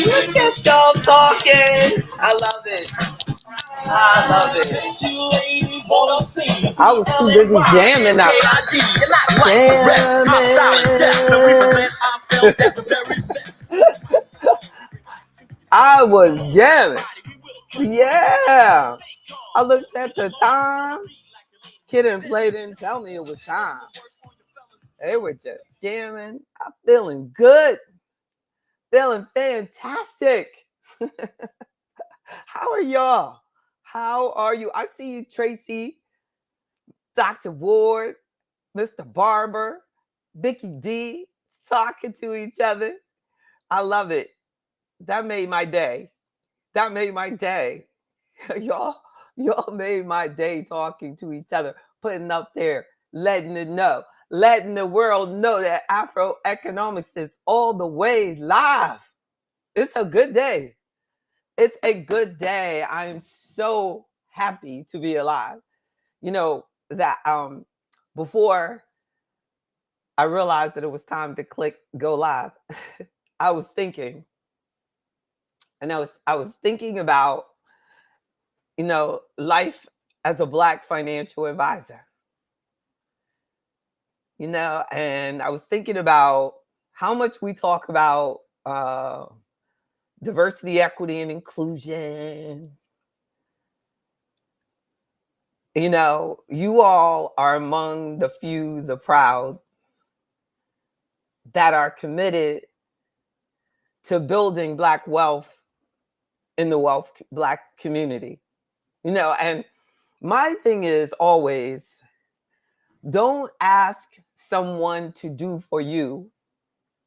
Look at y'all talking. I love it. I love it. I was too busy jamming up. I was jamming. Yeah. I looked at the time. Kid and Play didn't tell me it was time. They were just jamming. I'm feeling good. Feeling fantastic. How are y'all? How are you? I see you, Tracy, Dr. Ward, Mr. Barber, Vicky D, talking to each other. I love it. That made my day. That made my day. y'all made my day talking to each other, putting up there, letting it know, letting the world know that AfroEconomics is all the way live. It's a good day. It's a good day. I'm so happy to be alive. You know that before I realized that it was time to click go live, I was thinking, and I was thinking about, life as a Black financial advisor. And I was thinking about how much we talk about diversity, equity, and inclusion. You all are among the few, the proud, that are committed to building Black wealth in the Black community. And my thing is always, don't ask someone to do for you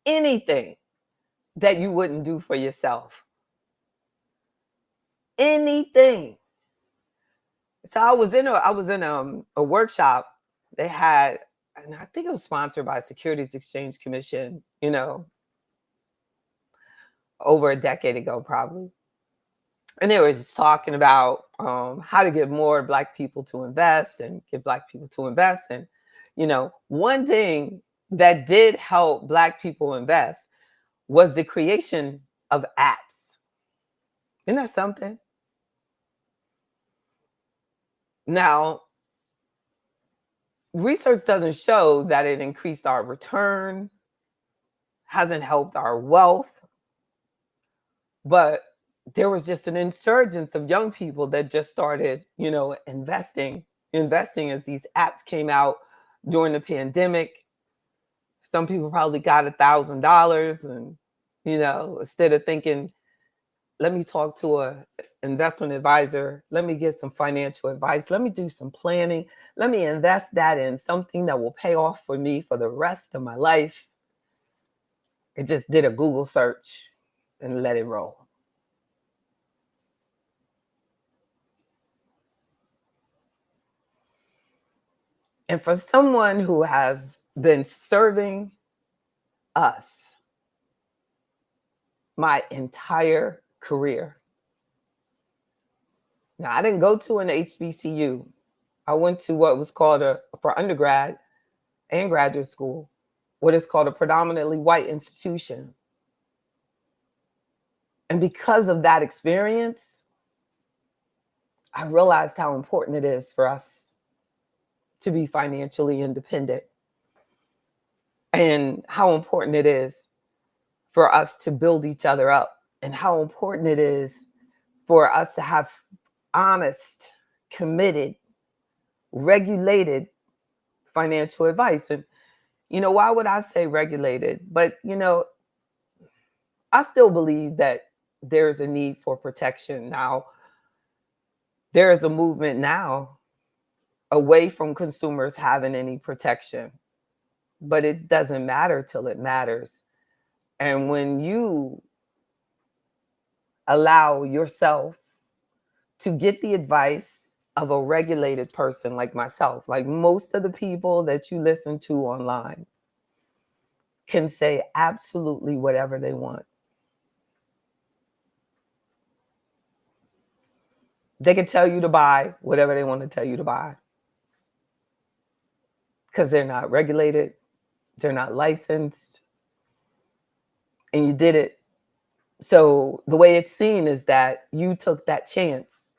anything that you wouldn't do for yourself. Anything. So I was in a workshop they had, and I think it was sponsored by Securities Exchange Commission, over a decade ago, probably. And they were just talking about how to get more Black people to invest and get Black people to invest. And, one thing that did help Black people invest was the creation of apps. Isn't that something? Now, research doesn't show that it increased our return, hasn't helped our wealth, but there was just an insurgence of young people that just started, investing as these apps came out during the pandemic. Some people probably got $1,000 and, instead of thinking, let me talk to a investment advisor, let me get some financial advice, let me do some planning, let me invest that in something that will pay off for me for the rest of my life. It just did a Google search and let it roll. And for someone who has been serving us my entire career. Now, I didn't go to an HBCU. I went to what was called for undergrad and graduate school, what is called a predominantly white institution. And because of that experience, I realized how important it is for us to be financially independent and how important it is for us to build each other up and how important it is for us to have honest, committed, regulated financial advice. And, why would I say regulated? But, I still believe that there's a need for protection. Now, there is a movement now away from consumers having any protection, but it doesn't matter till it matters. And when you allow yourself to get the advice of a regulated person like myself, like most of the people that you listen to online can say absolutely whatever they want. They can tell you to buy whatever they want to tell you to buy because they're not regulated, they're not licensed, and you did it So the way it's seen is that you took that chance.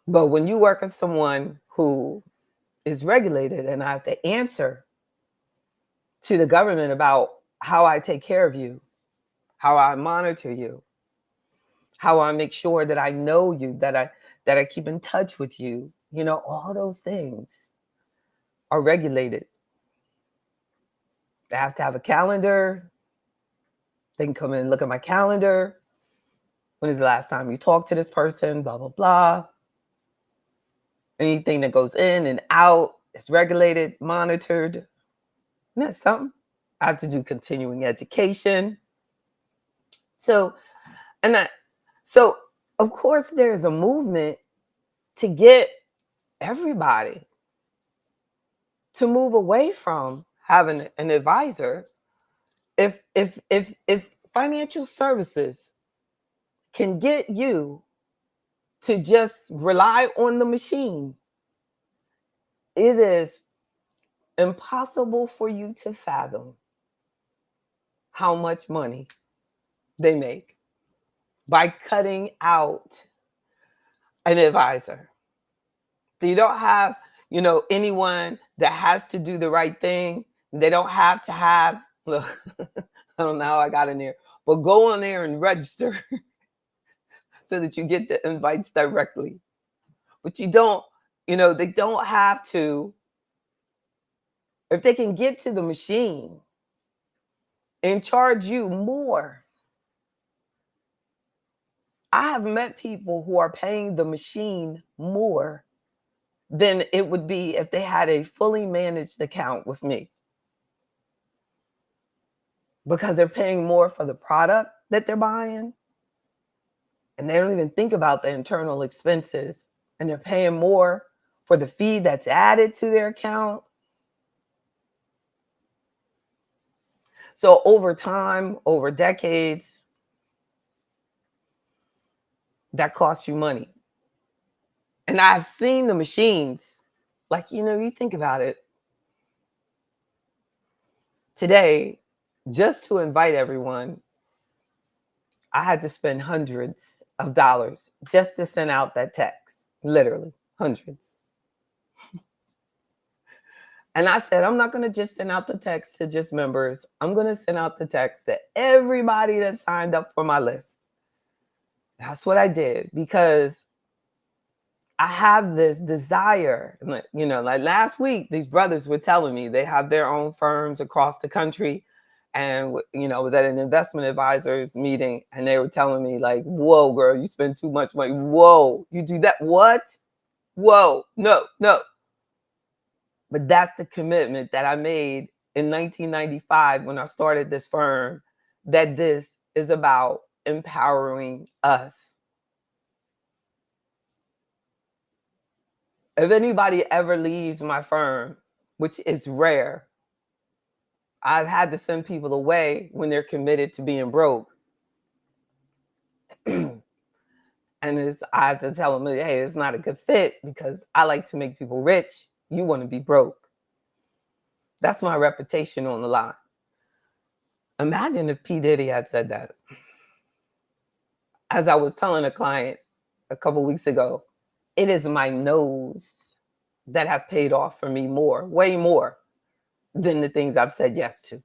But when you work with someone who is regulated and I have to answer to the government about how I take care of you, how I monitor you, how I make sure that I know you, that I keep in touch with you, all those things are regulated. They have to have a calendar. They can come in and look at my calendar. When is the last time you talked to this person? Blah, blah, blah. Anything that goes in and out is regulated, monitored. Isn't that something? I have to do continuing education. So of course there's a movement to get everybody to move away from having an advisor. If financial services can get you to just rely on the machine, it is impossible for you to fathom how much money they make by cutting out an advisor. So you don't have, anyone that has to do the right thing. They don't have to have, look, I don't know how I got in there, but go on there and register so that you get the invites directly. But you don't, they don't have to. If they can get to the machine and charge you more. I have met people who are paying the machine more than it would be if they had a fully managed account with me. Because they're paying more for the product that they're buying. And they don't even think about the internal expenses. And they're paying more for the fee that's added to their account. So over time, over decades, that costs you money. And I've seen the machines, like, you think about it. Today, just to invite everyone, I had to spend hundreds of dollars just to send out that text, literally hundreds. And I said, I'm not going to just send out the text to just members. I'm going to send out the text to everybody that signed up for my list. That's what I did because I have this desire. Like last week, these brothers were telling me they have their own firms across the country. And, I was at an investment advisors meeting and they were telling me like, whoa, girl, you spend too much money. Whoa, you do that. What? Whoa, no. But that's the commitment that I made in 1995 when I started this firm, that this is about empowering us. If anybody ever leaves my firm, which is rare, I've had to send people away when they're committed to being broke. And I have to tell them, hey, it's not a good fit because I like to make people rich. You want to be broke. That's my reputation on the line. Imagine if P. Diddy had said that. As I was telling a client a couple weeks ago, it is my no's that have paid off for me more, way more than the things I've said yes to.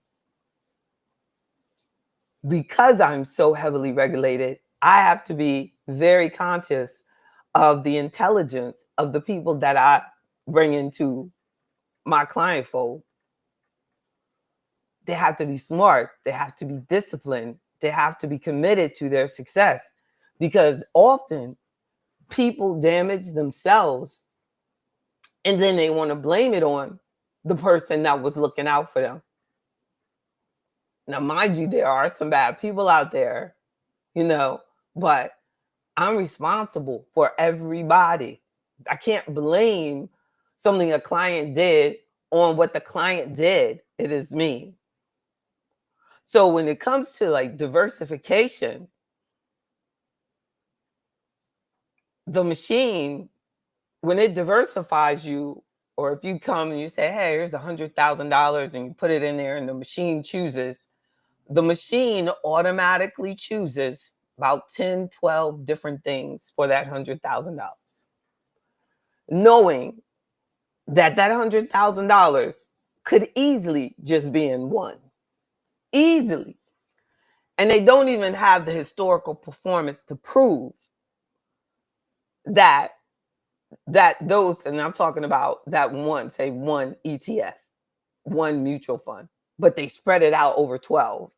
Because I'm so heavily regulated, I have to be very conscious of the intelligence of the people that I bring into my client fold. They have to be smart. They have to be disciplined. They have to be committed to their success because often people damage themselves and then they want to blame it on the person that was looking out for them. Now, mind you, there are some bad people out there, but I'm responsible for everybody. I can't blame something a client did on what the client did. It is me. So when it comes to like diversification, the machine, when it diversifies you, or if you come and you say, hey, here's $100,000 and you put it in there and the machine chooses the machine automatically chooses about 10, 12 different things for that $100,000, knowing that that $100,000 could easily just be in one. Easily. And they don't even have the historical performance to prove that those, and I'm talking about that one, say one ETF, one mutual fund, but they spread it out over 12.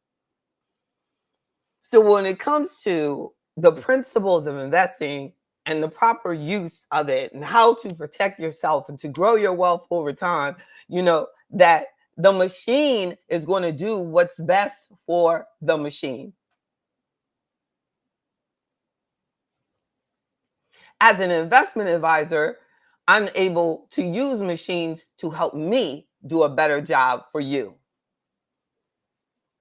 So when it comes to the principles of investing and the proper use of it and how to protect yourself and to grow your wealth over time, you know, that the machine is going to do what's best for the machine. As an investment advisor, I'm able to use machines to help me do a better job for you.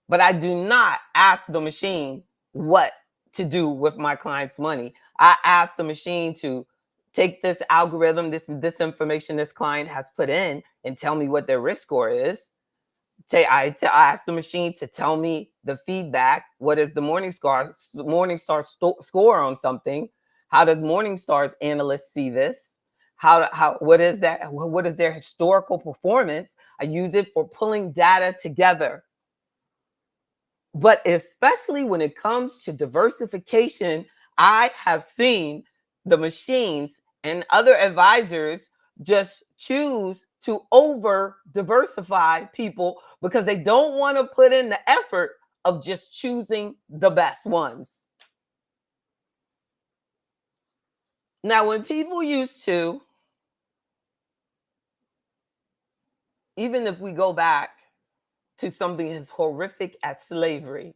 But I do not ask the machine what to do with my client's money. I ask the machine to take this algorithm, this information this client has put in, and tell me what their risk score is. I ask the machine to tell me the feedback. What is the Morningstar score on something? How does Morningstar's analysts see this? What is that? What is their historical performance? I use it for pulling data together. But especially when it comes to diversification, I have seen the machines and other advisors just choose to over diversify people because they don't want to put in the effort of just choosing the best ones. Now, when people used to, even if we go back to something as horrific as slavery,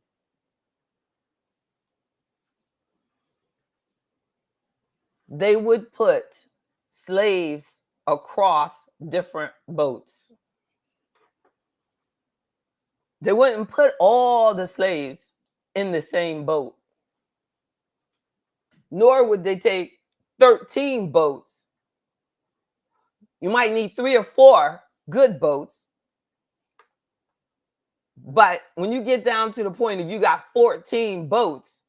they would put slaves across different boats. They wouldn't put all the slaves in the same boat, nor would they take 13 boats. You might need 3 or 4 good boats, but when you get down to the point if you got 14 boats,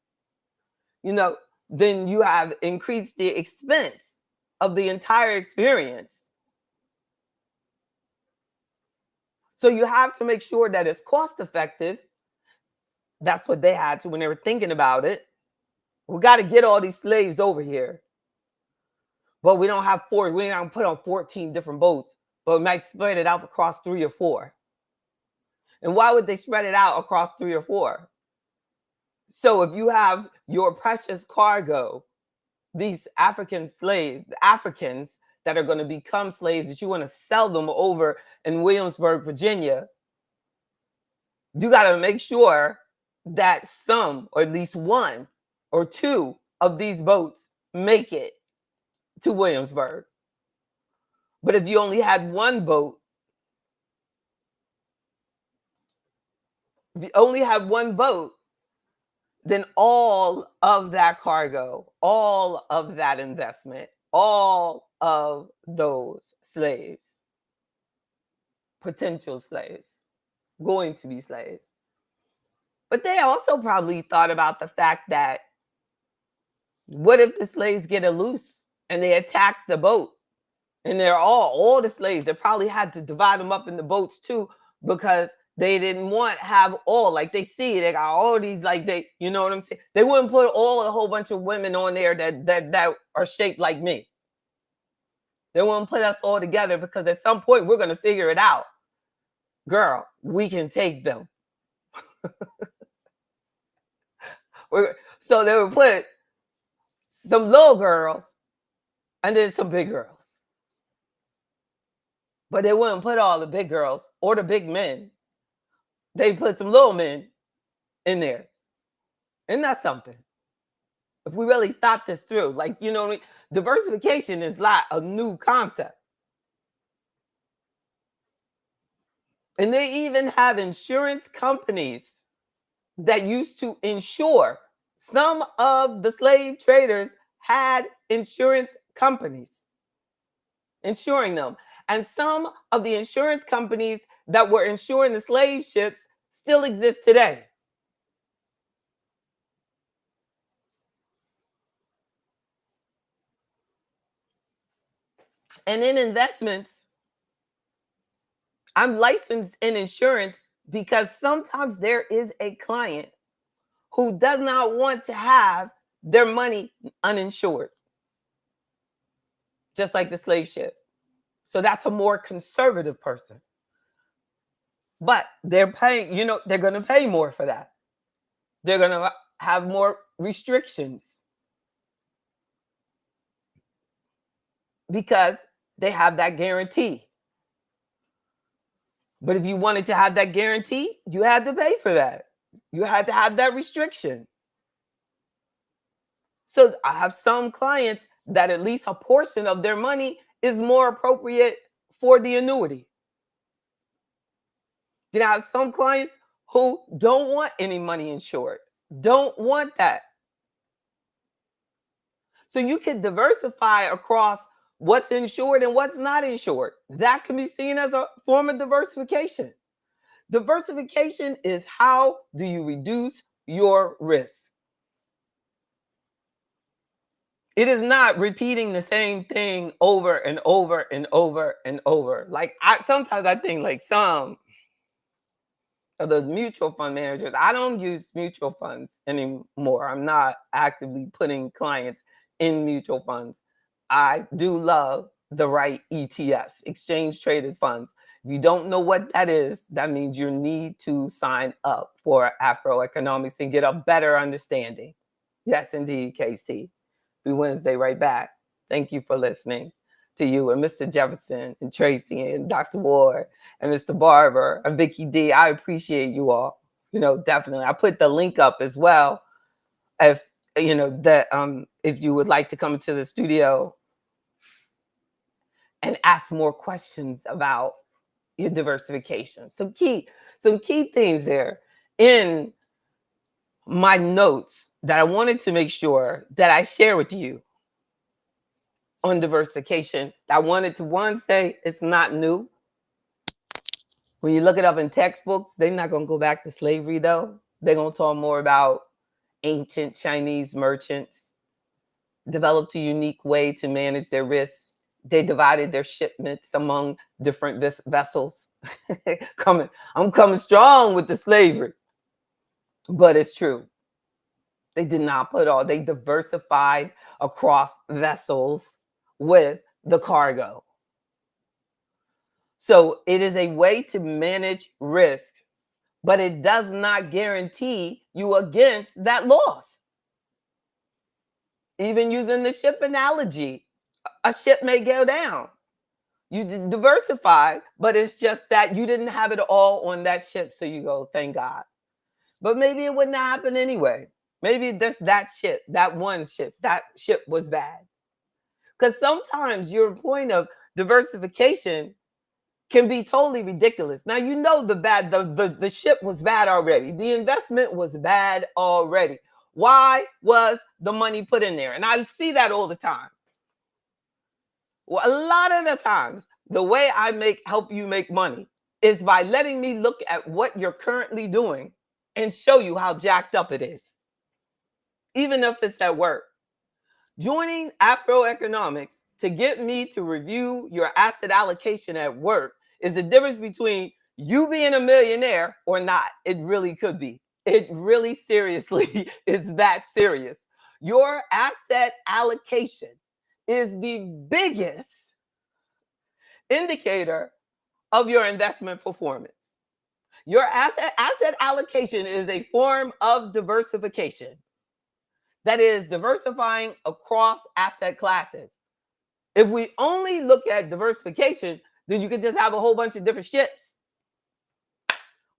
you know, then you have increased the expense of the entire experience. So you have to make sure that it's cost effective. That's what they had to when they were thinking about it. We got to get all these slaves over here. But we don't have 4. We ain't gonna put on 14 different boats, but we might spread it out across 3 or 4. And why would they spread it out across 3 or 4? So if you have your precious cargo, these African slaves, Africans that are going to become slaves, that you want to sell them over in Williamsburg, Virginia, you got to make sure that some, or at least 1 or 2 of these boats make it to Williamsburg. But if you only had 1 boat, then all of that cargo, all of that investment, all of those slaves, potential slaves, going to be slaves. But they also probably thought about the fact that what if the slaves get loose and they attack the boat? And they're all the slaves, they probably had to divide them up in the boats too, because they didn't want have all, like they see they got all these, like they, you know what I'm saying? They wouldn't put a whole bunch of women on there that are shaped like me. They wouldn't put us all together because at some point we're going to figure it out. Girl, we can take them. So they would put some little girls and then some big girls. But they wouldn't put all the big girls or the big men. They put some little men in there. Isn't that something? If we really thought this through, like, you know what I mean? Diversification is not a new concept. And they even have insurance companies that used to insure. Some of the slave traders had insurance companies insuring them. And some of the insurance companies that were insuring the slave ships still exist today. And in investments, I'm licensed in insurance because sometimes there is a client who does not want to have their money uninsured, just like the slave ship. So that's a more conservative person. But they're paying, they're going to pay more for that. They're going to have more restrictions because they have that guarantee. But if you wanted to have that guarantee, you had to pay for that. You had to have that restriction. So I have some clients that at least a portion of their money is more appropriate for the annuity. Then I have some clients who don't want any money insured, don't want that. So you can diversify across what's insured and what's not insured. That can be seen as a form of diversification. Diversification is how do you reduce your risk. It is not repeating the same thing over and over and over and over. Like sometimes I think like some of the mutual fund managers, I don't use mutual funds anymore. I'm not actively putting clients in mutual funds. I do love the right ETFs, exchange traded funds. If you don't know what that is, that means you need to sign up for AfroEconomics and get a better understanding. Yes, indeed, KC. Be Wednesday right back. Thank you for listening to you and Mr. Jefferson and Tracy and Dr. Ward and Mr. Barber and Vicky D. I appreciate you all. Definitely. I put the link up as well. If if you would like to come to the studio and ask more questions about your diversification. Some key things there in my notes that I wanted to make sure that I share with you on diversification. I wanted to say it's not new. When you look it up in textbooks, they're not going to go back to slavery though. They're going to talk more about ancient Chinese merchants developed a unique way to manage their risks. They divided their shipments among different vessels. I'm coming strong with the slavery, but it's true. They did not they diversified across vessels with the cargo. So it is a way to manage risk, but it does not guarantee you against that loss. Even using the ship analogy, a ship may go down. You diversified, but it's just that you didn't have it all on that ship. So you go, thank God. But maybe it wouldn't happen anyway. Maybe just that ship, that one ship, that ship was bad. Because sometimes your point of diversification can be totally ridiculous. Now, the ship was bad already. The investment was bad already. Why was the money put in there? And I see that all the time. Well, a lot of the times, the way I help you make money is by letting me look at what you're currently doing and show you how jacked up it is, even if it's at work. Joining AfroEconomics to get me to review your asset allocation at work is the difference between you being a millionaire or not. It really could be. It really seriously is that serious. Your asset allocation is the biggest indicator of your investment performance. Your asset allocation is a form of diversification. That is diversifying across asset classes. If we only look at diversification, then you could just have a whole bunch of different ships.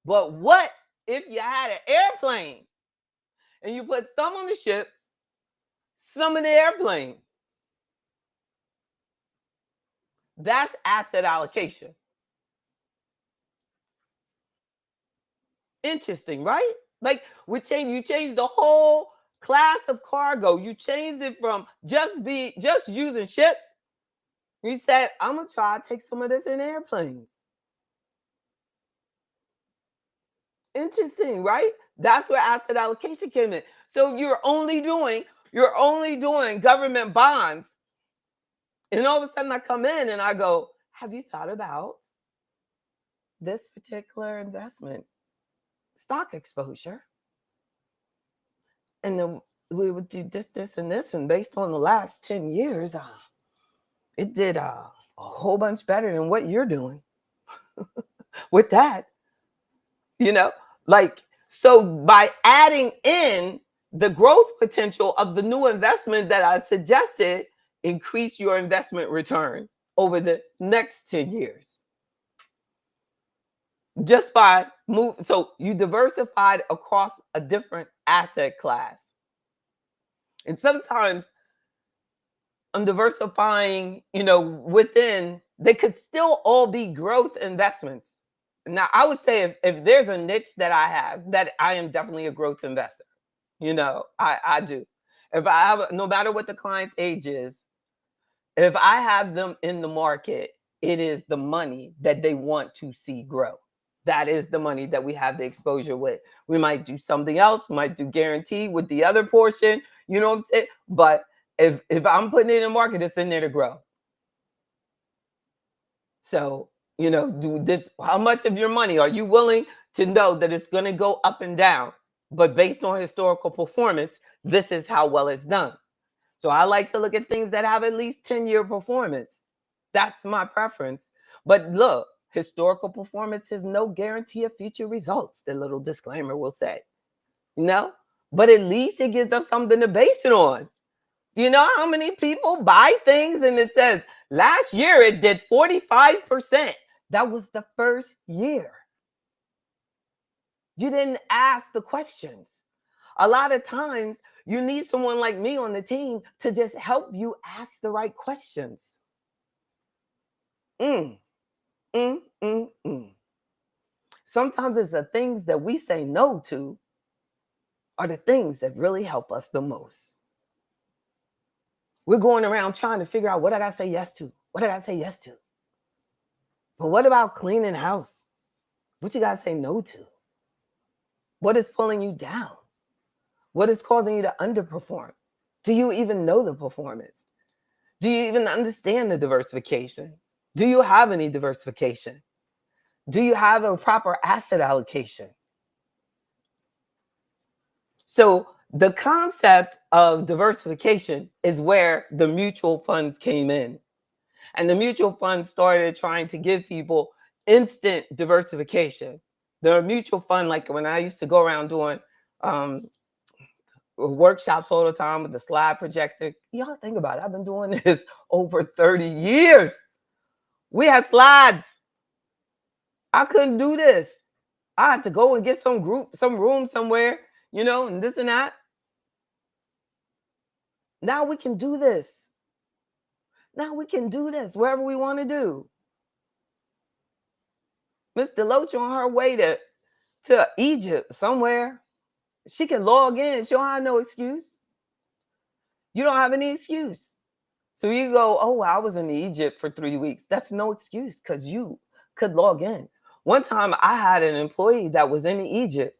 But what if you had an airplane and you put some on the ships, some in the airplane? That's asset allocation. Interesting, right? Like you change the whole class of cargo. You changed it from just using ships. You said, I'm gonna try to take some of this in airplanes. Interesting, right? That's where asset allocation came in. So you're only doing government bonds And all of a sudden I come in and I go, have you thought about this particular investment stock exposure? And then we would do this, and this. And based on the last 10 years, it did a whole bunch better than what you're doing with that, like, so by adding in the growth potential of the new investment that I suggested, increase your investment return over the next 10 years. Just by so you diversified across a different asset class. And sometimes I'm diversifying, within, they could still all be growth investments. Now, I would say if there's a niche that I have, that I am definitely a growth investor. I do. If I have, no matter what the client's age is, if I have them in the market, it is the money that they want to see grow. That is the money that we have the exposure with. We might do something else, might do guarantee with the other portion, you know what I'm saying? But if I'm putting it in the market, it's in there to grow. So, do this. How much of your money are you willing to know that it's going to go up and down? But based on historical performance, this is how well it's done. So I like to look at things that have at least 10-year performance. That's my preference. But look, historical performance is no guarantee of future results, the little disclaimer will say. But at least it gives us something to base it on. Do you know how many people buy things and it says, last year it did 45%? That was the first year. You didn't ask the questions. A lot of times you need someone like me on the team to just help you ask the right questions. Sometimes it's the things that we say no to are the things that really help us the most. We're going around trying to figure out what I got to say yes to. What I got to say yes to. But what about cleaning house? What you got to say no to? What is pulling you down? What is causing you to underperform? Do you even know the performance? Do you even understand the diversification? Do you have any diversification? Do you have a proper asset allocation? So the concept of diversification is where the mutual funds came in. And the mutual funds started trying to give people instant diversification. The mutual fund, like when I used to go around doing workshops all the time with the slide projector. Y'all think about it. I've been doing this over 30 years. We had slides. I couldn't do this. I had to go and get some room somewhere, and this and that. Now we can do this. Now we can do this wherever we want to do. Miss Deloach on her way to Egypt somewhere. She can log in. She don't have no excuse. You don't have any excuse. So you go, oh, I was in Egypt for 3 weeks. That's no excuse because you could log in. One time I had an employee that was in Egypt,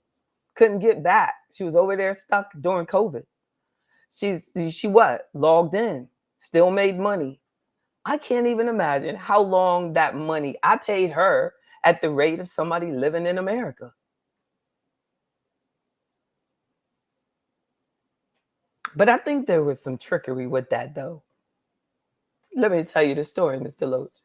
couldn't get back. She was over there stuck during COVID. She what? Logged in, still made money. I can't even imagine how long that money I paid her at the rate of somebody living in America. But I think there was some trickery with that, though. Let me tell you the story, Mr. Loach.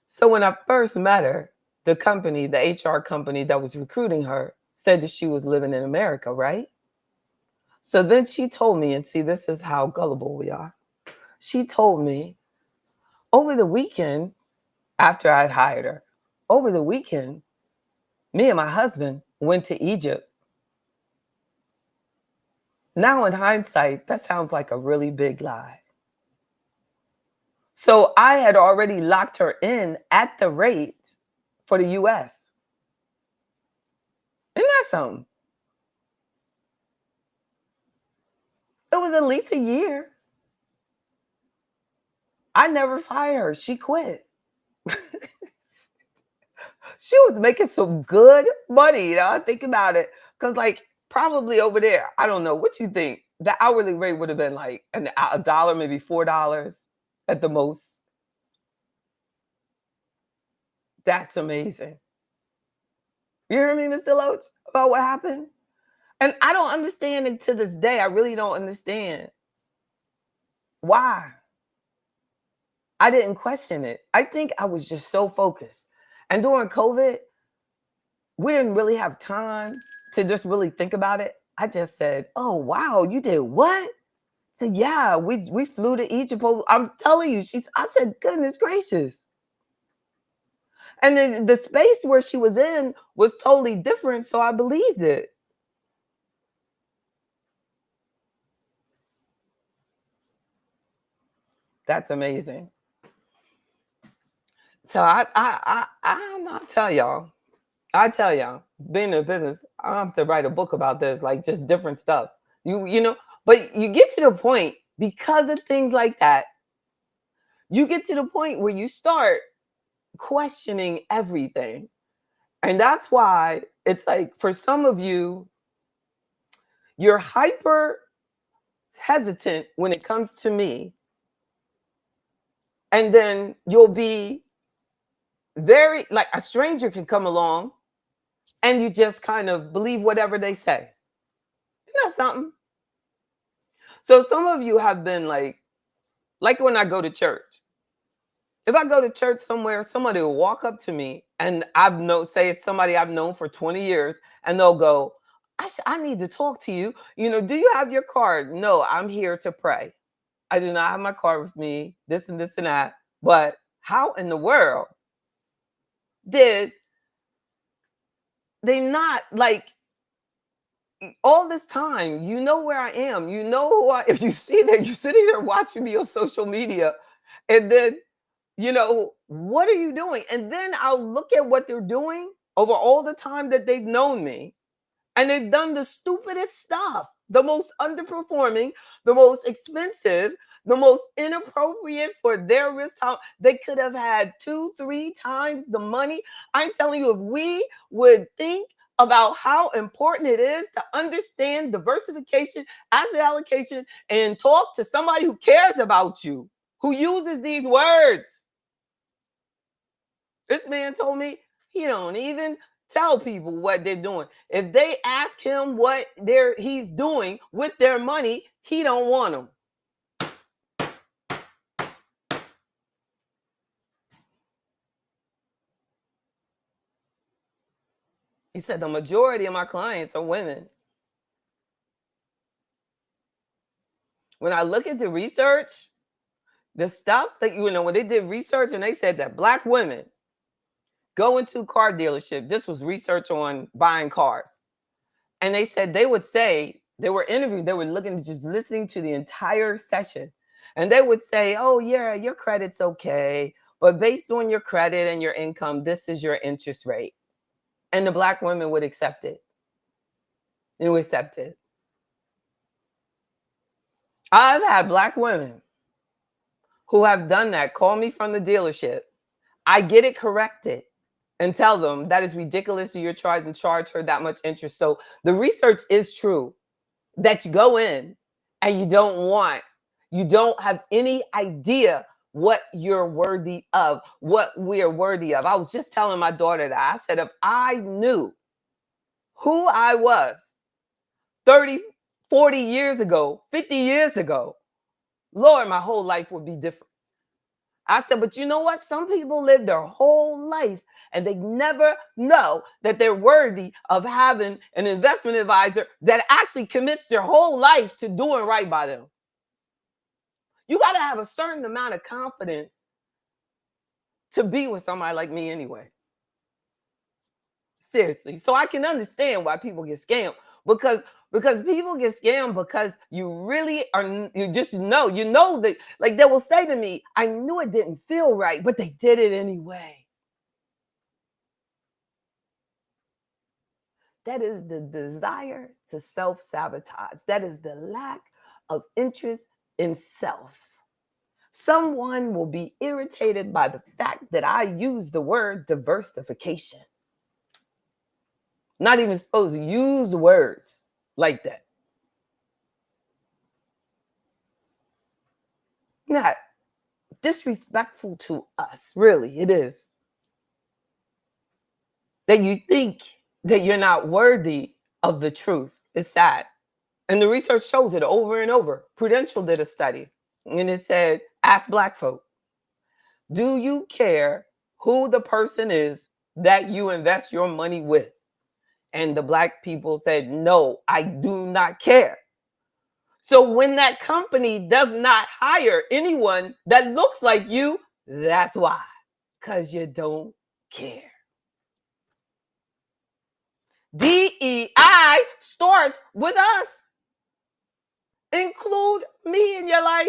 So when I first met her, the company, the HR company that was recruiting her, said that she was living in America, right? So then she told me, and see, this is how gullible we are. She told me over the weekend, after I'd hired her, over the weekend, me and my husband went to Egypt. Now, in hindsight, that sounds like a really big lie. So I had already locked her in at the rate for the US. Isn't that something? It was at least a year. I never fired her. She quit. She was making some good money, think about it. Because probably over there, I don't know, what you think? The hourly rate would have been like $1, maybe $4 at the most. That's amazing. You hear me, Mr. Loach, about what happened? And I don't understand it to this day. I really don't understand why. I didn't question it. I think I was just so focused. And during COVID, we didn't really have time to just really think about it. I just said, "Oh, wow, you did what?" I said, "Yeah, we flew to Egypt." I'm telling you, I said, "Goodness gracious." And then the space where she was in was totally different, so I believed it. That's amazing. So I'll tell y'all. I tell y'all, being in business, I have to write a book about this, like just different stuff. You know, but you get to the point because of things like that. You get to the point where you start questioning everything. And that's why it's like for some of you, you're hyper hesitant when it comes to me. And then you'll be very, like a stranger can come along and you just kind of believe whatever they say. Isn't that something? So some of you have been like when I go to church. If I go to church somewhere, somebody will walk up to me and say it's somebody I've known for 20 years, and they'll go, I need to talk to you. Do you have your card? No, I'm here to pray. I do not have my card with me, this and this and that. But how in the world did they not all this time, where I am, if you see that you're sitting there watching me on social media, and then, what are you doing? And then I'll look at what they're doing over all the time that they've known me, and they've done the stupidest stuff, the most underperforming, the most expensive, the most inappropriate for their risk. They could have had 2-3 times the money. I'm telling you, if we would think about how important it is to understand diversification, asset allocation, and talk to somebody who cares about you, who uses these words. This man told me he don't even tell people what they're doing. If they ask him what he's doing with their money, he don't want them. He said the majority of my clients are women. When I look at the research, the stuff that, when they did research and they said that Black women go into a car dealership, this was research on buying cars. And they said they would say, they were interviewed, they were just listening to the entire session. And they would say, "Oh, yeah, your credit's okay. But based on your credit and your income, this is your interest rate." And the Black women would accept it. They would accept it. I've had Black women who have done that call me from the dealership. I get it corrected and tell them that is ridiculous. You're trying to charge her that much interest. So the research is true that you go in and you don't have any idea what you're worthy of, what we're worthy of. I was just telling my daughter that. I said, if I knew who I was 30, 40 years ago, 50 years ago, Lord, my whole life would be different. I said, but you know what? Some people live their whole life and they never know that they're worthy of having an investment advisor that actually commits their whole life to doing right by them. You got to have a certain amount of confidence to be with somebody like me anyway. Seriously. So I can understand why people get scammed, because people get scammed because you really are, you just know that, like they will say to me, "I knew it didn't feel right, but they did it anyway." That is the desire to self-sabotage. That is the lack of interest in self. Someone will be irritated by the fact that I use the word diversification. Not even supposed to use words like that. Not disrespectful to us. Really, it is. That you think that you're not worthy of the truth. It's sad. And the research shows it over and over. Prudential did a study, and it said, ask Black folk, do you care who the person is that you invest your money with? And the Black people said, no, I do not care. So when that company does not hire anyone that looks like you, that's why. Because you don't care. DEI starts with us. Include me in your life.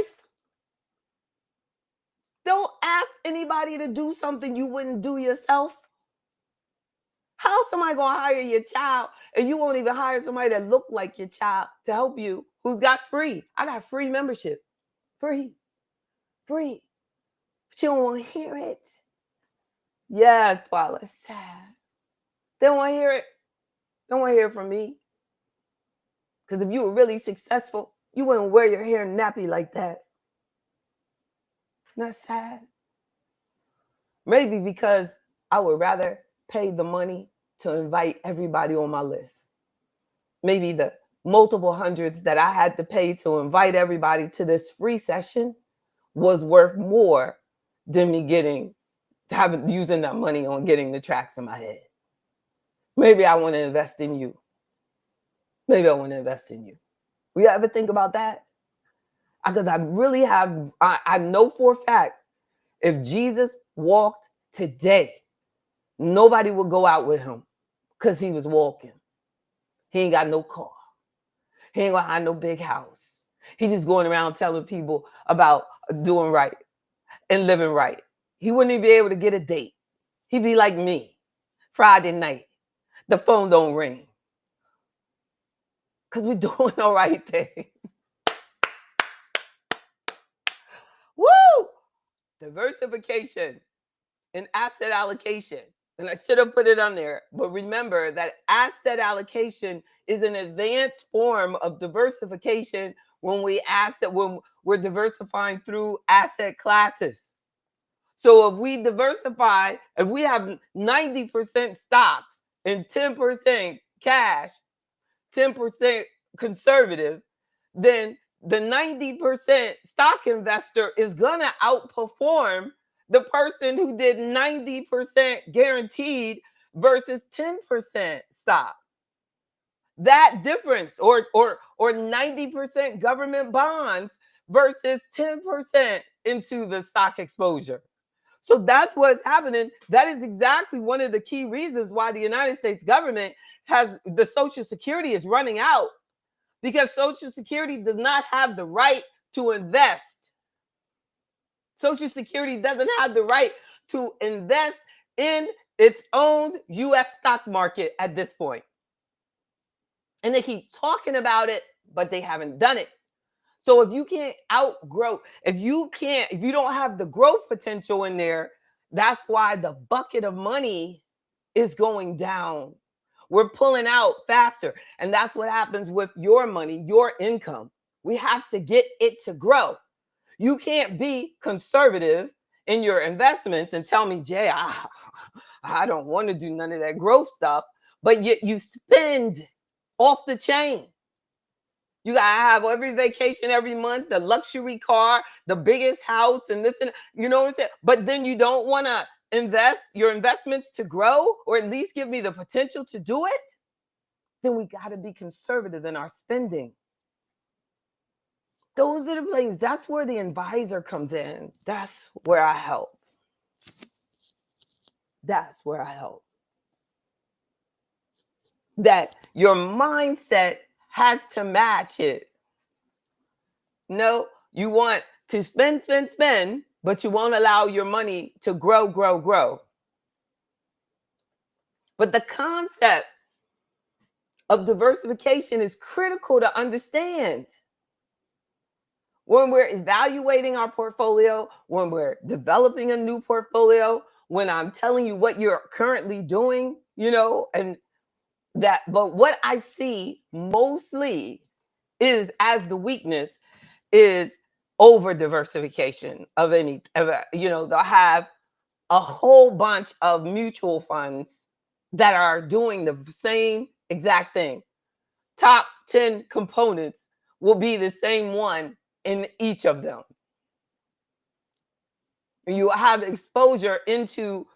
Don't ask anybody to do something you wouldn't do yourself. How's somebody going to hire your child and you won't even hire somebody that look like your child to help you, who's got free? I got free membership. Free. But you don't want to hear it. Yes, Paula, it's sad. They don't want to hear it. Don't want to hear it from me. Because if you were really successful, you wouldn't wear your hair nappy like that. Not sad. Maybe because I would rather pay the money to invite everybody on my list. Maybe the multiple hundreds that I had to pay to invite everybody to this free session was worth more than me using that money on getting the tracks in my head. Maybe I want to invest in you. Maybe I want to invest in you. Will you ever think about that? Because I know for a fact, if Jesus walked today, nobody would go out with him because he was walking. He ain't got no car. He ain't gonna have no big house. He's just going around telling people about doing right and living right. He wouldn't even be able to get a date. He'd be like me, Friday night. The phone don't ring. Because we're doing the right thing. Woo! Diversification and asset allocation. And I should have put it on there. But remember that asset allocation is an advanced form of diversification when we're diversifying through asset classes. So if we diversify, if we have 90% stocks and 10% cash, 10% conservative, then the 90% stock investor is going to outperform the person who did 90% guaranteed versus 10% stock. That difference, or 90% government bonds versus 10% into the stock exposure. So that's what's happening. That is exactly one of the key reasons why the United States government has the Social Security is running out, because Social Security does not have the right to invest. Social Security doesn't have the right to invest in its own U.S. stock market at this point. And they keep talking about it, but they haven't done it. So if you can't outgrow, if you don't have the growth potential in there, that's why the bucket of money is going down. We're pulling out faster. And that's what happens with your money, your income. We have to get it to grow. You can't be conservative in your investments and tell me, Jay, I don't want to do none of that growth stuff, but yet you spend off the chain. You gotta have every vacation every month, the luxury car, the biggest house, and this and you know what I'm saying. But then you don't want to invest your investments to grow, or at least give me the potential to do it. Then we got to be conservative in our spending. Those are the things. That's where the advisor comes in. That's where I help. That's where I help. That your mindset has to match it. No, you want to spend, but you won't allow your money to grow. But the concept of diversification is critical to understand. When we're evaluating our portfolio, when we're developing a new portfolio, when I'm telling you what you're currently doing, and that, but what I see mostly is as the weakness is over diversification of they'll have a whole bunch of mutual funds that are doing the same exact thing. Top 10 components will be the same one in each of them. You have exposure into,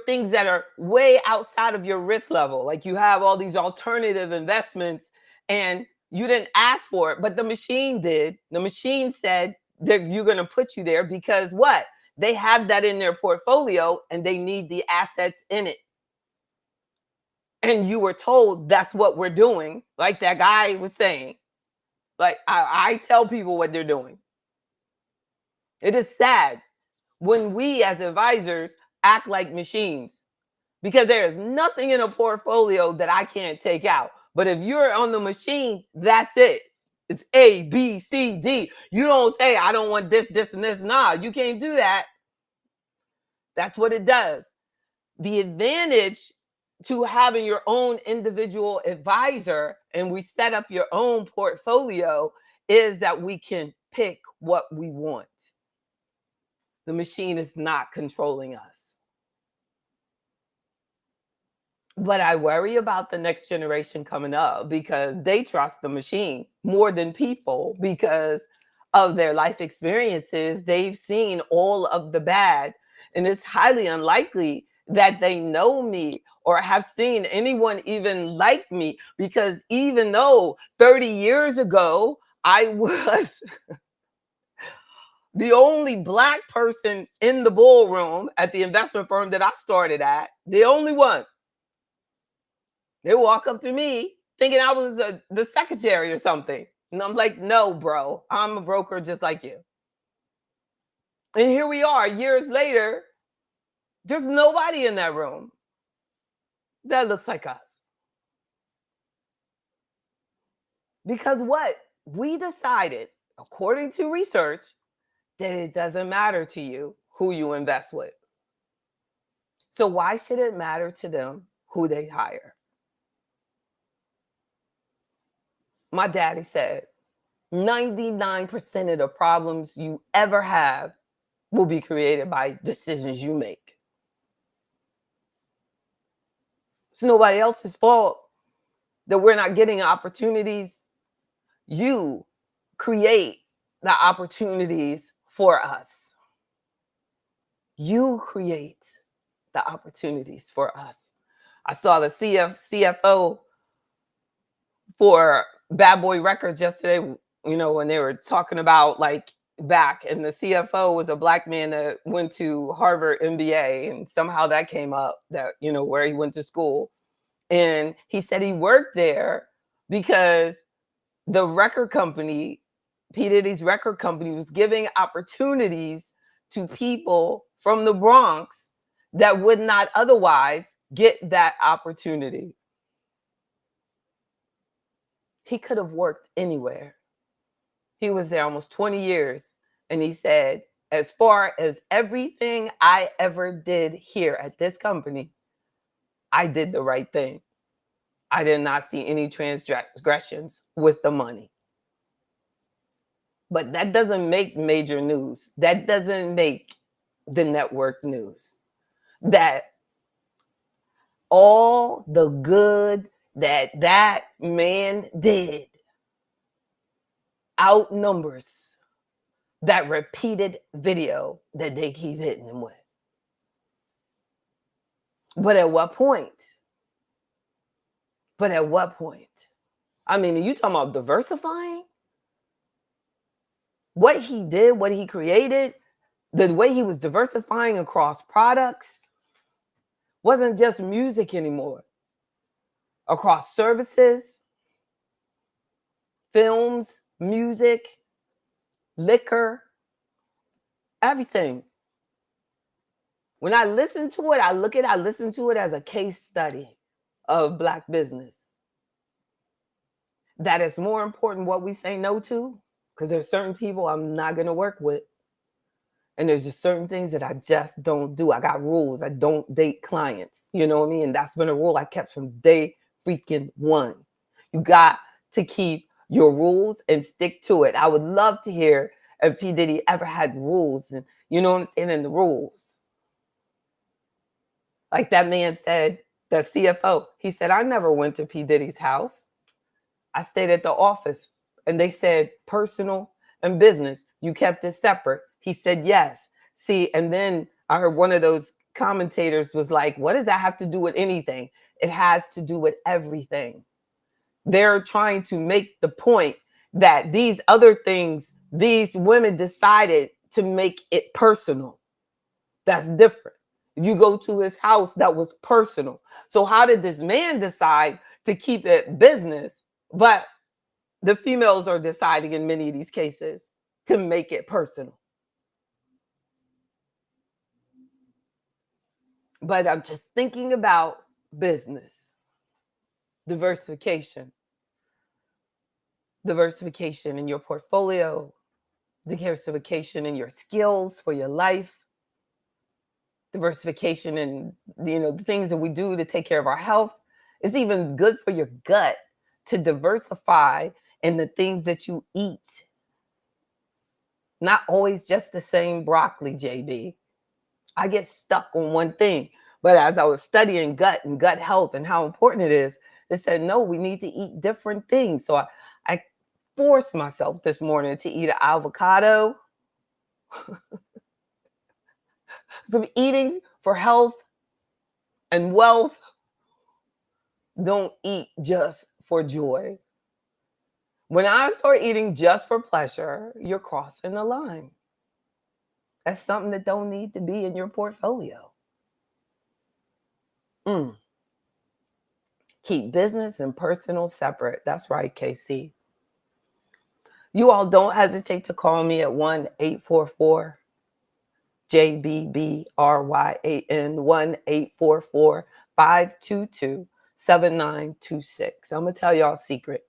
things that are way outside of your risk level. Like you have all these alternative investments and you didn't ask for it, but the machine did. The machine said that you're going to put you there because what? They have that in their portfolio and they need the assets in it. And you were told that's what we're doing. Like that guy was saying, like I tell people what they're doing. It is sad when we as advisors act like machines because there is nothing in a portfolio that I can't take out. But if you're on the machine, that's it. It's A, B, C, D. You don't say, I don't want this, this, and this. Nah, you can't do that. That's what it does. The advantage to having your own individual advisor and we set up your own portfolio is that we can pick what we want. The machine is not controlling us. But I worry about the next generation coming up because they trust the machine more than people because of their life experiences. They've seen all of the bad, and it's highly unlikely that they know me or have seen anyone even like me because even though 30 years ago I was the only Black person in the ballroom at the investment firm that I started at, the only one. They walk up to me thinking I was the secretary or something. And I'm like, no, bro, I'm a broker just like you. And here we are years later. There's nobody in that room that looks like us. Because what? We decided, according to research, that it doesn't matter to you who you invest with. So why should it matter to them who they hire? My daddy said, 99% of the problems you ever have will be created by decisions you make. It's nobody else's fault that we're not getting opportunities. You create the opportunities for us. You create the opportunities for us. I saw the CFO for Bad Boy Records yesterday, when they were talking about like back, and the CFO was a Black man that went to Harvard MBA, and somehow that came up that, where he went to school. And he said he worked there because the record company, P. Diddy's record company, was giving opportunities to people from the Bronx that would not otherwise get that opportunity. He could have worked anywhere. He was there almost 20 years. And he said, as far as everything I ever did here at this company, I did the right thing. I did not see any transgressions with the money. But that doesn't make major news. That doesn't make the network news. That all the good that man did outnumbers that repeated video that they keep hitting him with. But at what point? I mean, are you talking about diversifying? What he did, what he created, the way he was diversifying across products wasn't just music anymore. Across services, films, music, liquor, everything. When I listen to it, I listen to it as a case study of Black business. That it's more important what we say no to, because there's certain people I'm not going to work with. And there's just certain things that I just don't do. I got rules. I don't date clients. You know what I mean? And that's been a rule I kept from day freaking one. You got to keep your rules and stick to it. I would love to hear if P. Diddy ever had rules, and you know what I'm saying, in the rules. Like that man said, the CFO, he said, I never went to P. Diddy's house. I stayed at the office. And they said, personal and business, you kept it separate. He said, yes. See, and then I heard one of those commentators was like, what does that have to do with anything? It has to do with everything. They're trying to make the point that these other things, these women decided to make it personal. That's different. You go to his house, that was personal. So how did this man decide to keep it business? But the females are deciding in many of these cases to make it personal. But I'm just thinking about business, diversification in your portfolio, diversification in your skills for your life, diversification in, you know, the things that we do to take care of our health. It's even good for your gut to diversify in the things that you eat. Not always just the same broccoli, JB. I get stuck on one thing. But as I was studying gut and gut health and how important it is, they said, no, we need to eat different things. So I forced myself this morning to eat an avocado. So eating for health and wealth. Don't eat just for joy. When I start eating just for pleasure, you're crossing the line. That's something that don't need to be in your portfolio. Keep business and personal separate. That's right, KC. You all don't hesitate to call me at 1-844 JBBRYAN, 1-844-522-7926. I'm going to tell y'all a secret.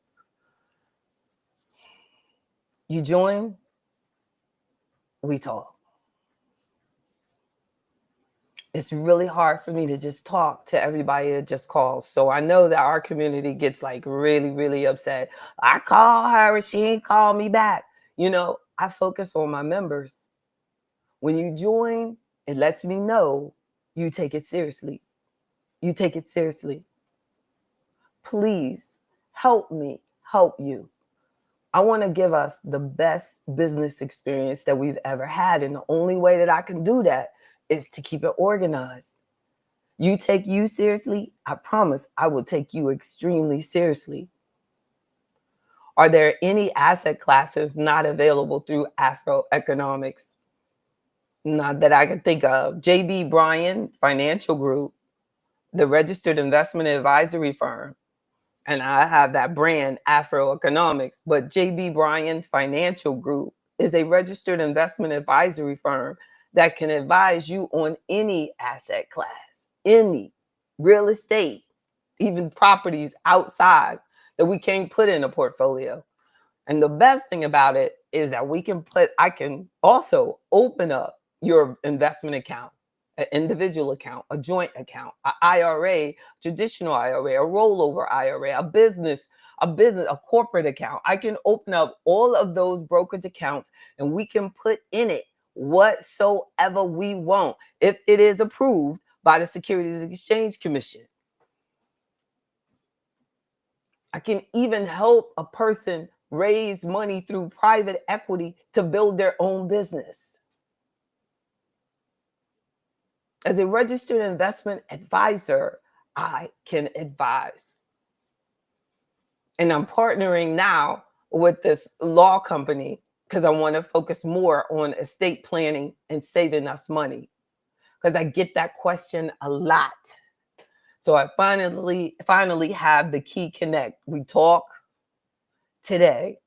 You join, we talk. It's really hard for me to just talk to everybody that just calls. So I know that our community gets like really, really upset. I call her and she ain't call me back. You know, I focus on my members. When you join, it lets me know you take it seriously. You take it seriously. Please help me help you. I want to give us the best business experience that we've ever had. And the only way that I can do that is to keep it organized. You take you seriously, I promise I will take you extremely seriously. Are there any asset classes not available through AfroEconomics? Not that I can think of. JB Bryan Financial Group, the registered investment advisory firm, and I have that brand, AfroEconomics, but JB Bryan Financial Group is a registered investment advisory firm that can advise you on any asset class, any real estate, even properties outside that we can't put in a portfolio. And the best thing about it is that I can also open up your investment account, an individual account, a joint account, an IRA, traditional IRA, a rollover IRA, a corporate account. I can open up all of those brokerage accounts and we can put in it whatsoever we want if it is approved by the Securities and Exchange Commission. I can even help a person raise money through private equity to build their own business. As a registered investment advisor, I can advise. And I'm partnering now with this law company because I want to focus more on estate planning and saving us money, because I get that question a lot. So I finally have the key connect. We talk today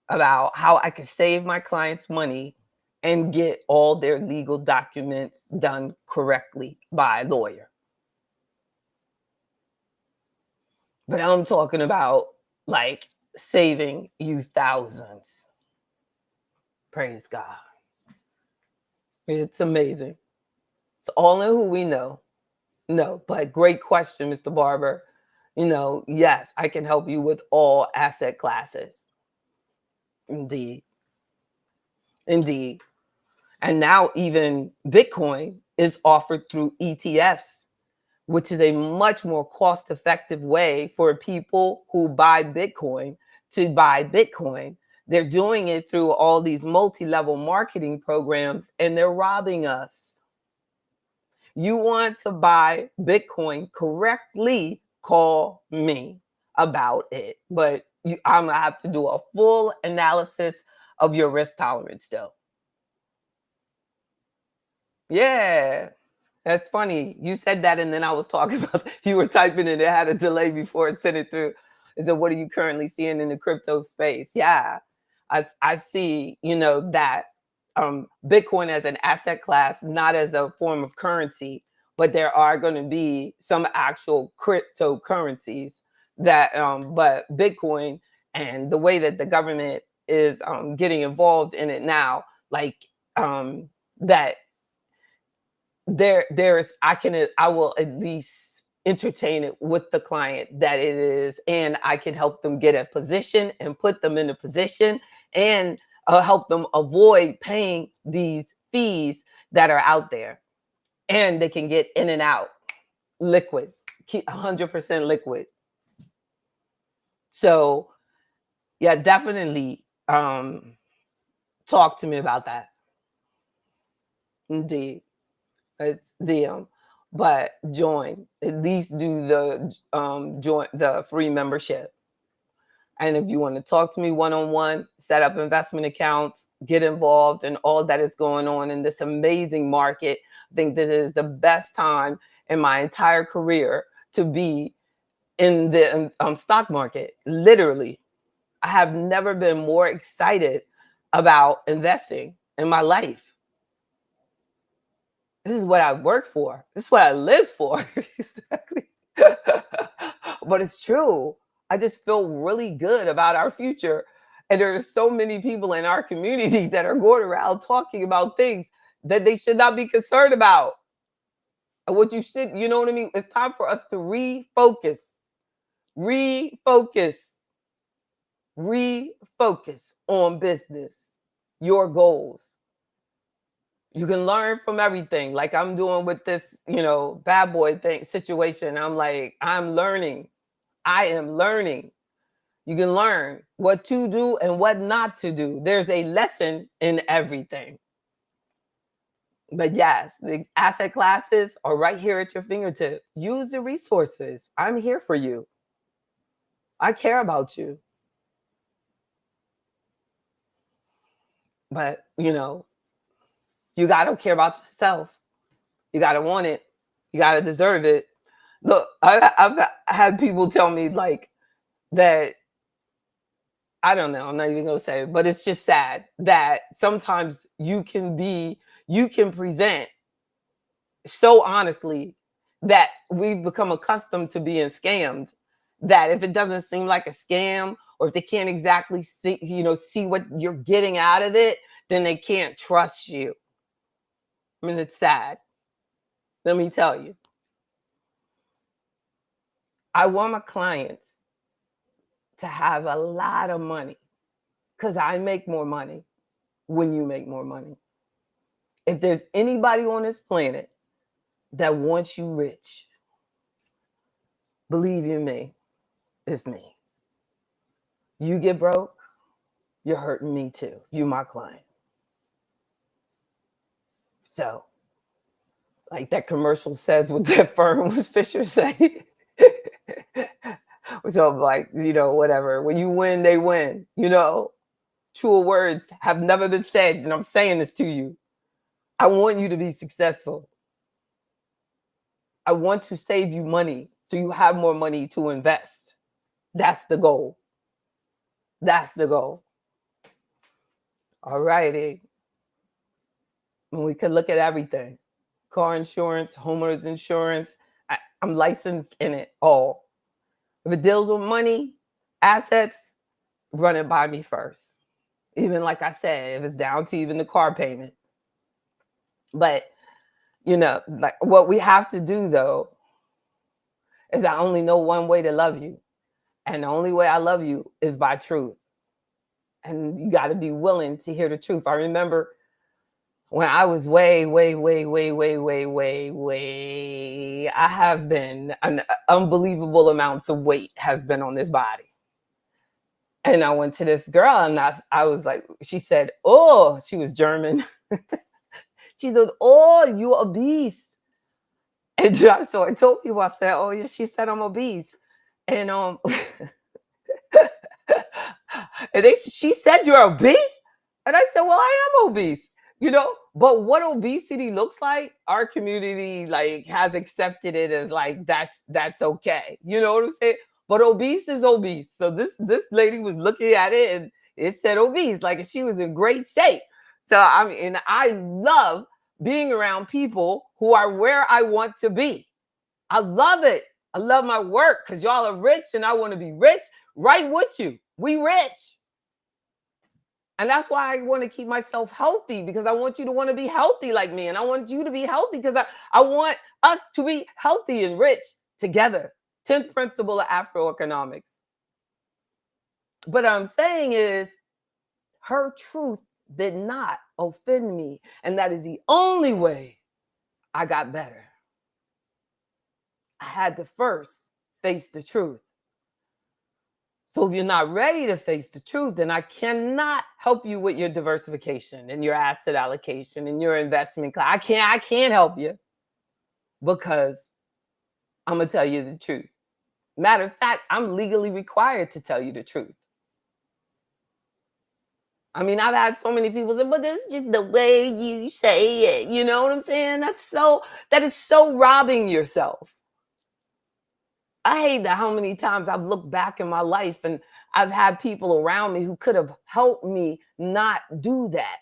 about how I can save my clients money and get all their legal documents done correctly by a lawyer. But I'm talking about like saving you thousands. Praise God. It's amazing. It's all in who we know. No, but great question, Mr. Barber. You know, yes, I can help you with all asset classes. Indeed. Indeed. And now even Bitcoin is offered through ETFs, which is a much more cost-effective way for people who buy Bitcoin to buy Bitcoin. They're doing it through all these multi-level marketing programs, and they're robbing us. You want to buy Bitcoin correctly, call me about it. But I'm going to have to do a full analysis of your risk tolerance, though. Yeah. That's funny. You said that, and then I was talking about you were typing it. It had a delay before it sent it through. Is that what are you currently seeing in the crypto space? Yeah, I see. That Bitcoin as an asset class, not as a form of currency, but there are going to be some actual cryptocurrencies that. But Bitcoin and the way that the government is getting involved in it now, like that there's I will at least entertain it with the client that it is, and I can help them get a position and put them in a position and help them avoid paying these fees that are out there, and they can get in and out liquid, 100% liquid. So yeah, definitely talk to me about that. Indeed. It's them, but join, at least do the join the free membership. And if you want to talk to me one-on-one, set up investment accounts, get involved in all that is going on in this amazing market. I think this is the best time in my entire career to be in the stock market. Literally, I have never been more excited about investing in my life. This is what I work for. This is what I live for. Exactly. But it's true. I just feel really good about our future. And there are so many people in our community that are going around talking about things that they should not be concerned about. And what you should, you know what I mean? It's time for us to refocus on business, your goals. You can learn from everything, like I'm doing with this, bad boy thing situation. I'm like, I'm learning. I am learning. You can learn what to do and what not to do. There's a lesson in everything. But yes, the asset classes are right here at your fingertip. Use the resources. I'm here for you. I care about you. But, you got to care about yourself. You got to want it. You got to deserve it. Look, I've had people tell me like that. I don't know. I'm not even going to say it, but it's just sad that sometimes you can present so honestly that we've become accustomed to being scammed, that if it doesn't seem like a scam, or if they can't exactly see what you're getting out of it, then they can't trust you. I mean, it's sad. Let me tell you. I want my clients to have a lot of money because I make more money when you make more money. If there's anybody on this planet that wants you rich, believe you me, it's me. You get broke, you're hurting me too. You my client. So, like that commercial says, what that firm was Fisher say. So like, whatever. When you win, they win. Truer words have never been said, and I'm saying this to you. I want you to be successful. I want to save you money so you have more money to invest. That's the goal. That's the goal. All righty. And we can look at everything. Car insurance, homeowners insurance. I'm licensed in it all. If it deals with money, assets, run it by me first. Even like I said, if it's down to even the car payment. But, like what we have to do though, is I only know one way to love you. And the only way I love you is by truth. And you got to be willing to hear the truth. I remember when I was way, I have been an unbelievable amounts of weight has been on this body. And I went to this girl and I was like, she said, oh, she was German. She said, oh, you obese. And so I told people, I said, oh yeah, she said I'm obese. And and she said you're obese? And I said, well, I am obese, but what obesity looks like, our community like has accepted it as like that's okay. You know what I'm saying? But obese is obese. So this lady was looking at it and it said obese, like she was in great shape. So I mean, and I love being around people who are where I want to be. I love it. I love my work because y'all are rich and I want to be rich right with you. We rich. And that's why I want to keep myself healthy, because I want you to want to be healthy like me. And I want you to be healthy because I want us to be healthy and rich together. 10th principle of AfroEconomics. But I'm saying is her truth did not offend me. And that is the only way I got better. I had to first face the truth. So if you're not ready to face the truth, then I cannot help you with your diversification and your asset allocation and your investment. I can't help you because I'm going to tell you the truth. Matter of fact, I'm legally required to tell you the truth. I mean, I've had so many people say, but that's just the way you say it. You know what I'm saying? That is so robbing yourself. I hate that how many times I've looked back in my life and I've had people around me who could have helped me not do that.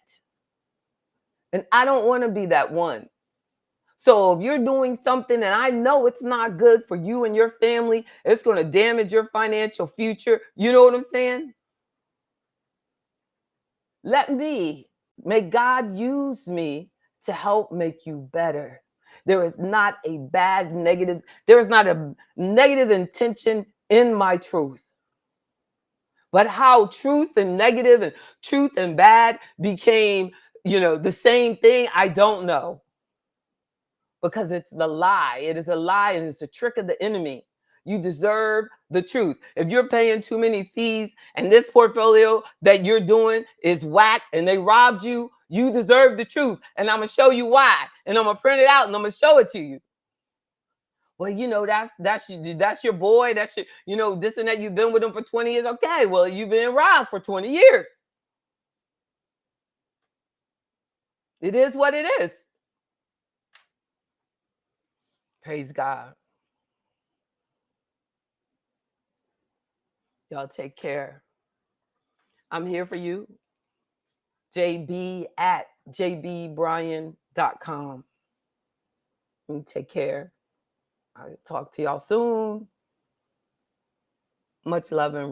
And I don't want to be that one. So if you're doing something and I know it's not good for you and your family, it's going to damage your financial future. You know what I'm saying? May God use me to help make you better. There is not a negative intention in my truth. But how truth and negative and truth and bad became, the same thing, I don't know. Because it's the lie. It is a lie and it's a trick of the enemy. You deserve the truth. If you're paying too many fees and this portfolio that you're doing is whack and they robbed you, you deserve the truth. And I'm going to show you why. And I'm going to print it out and I'm going to show it to you. Well, that's your boy. That's your, this and that. You've been with him for 20 years. Okay, well, you've been robbed for 20 years. It is what it is. Praise God. Y'all take care. I'm here for you. JB at JBBRYAN.com. Take care. I'll talk to y'all soon. Much love and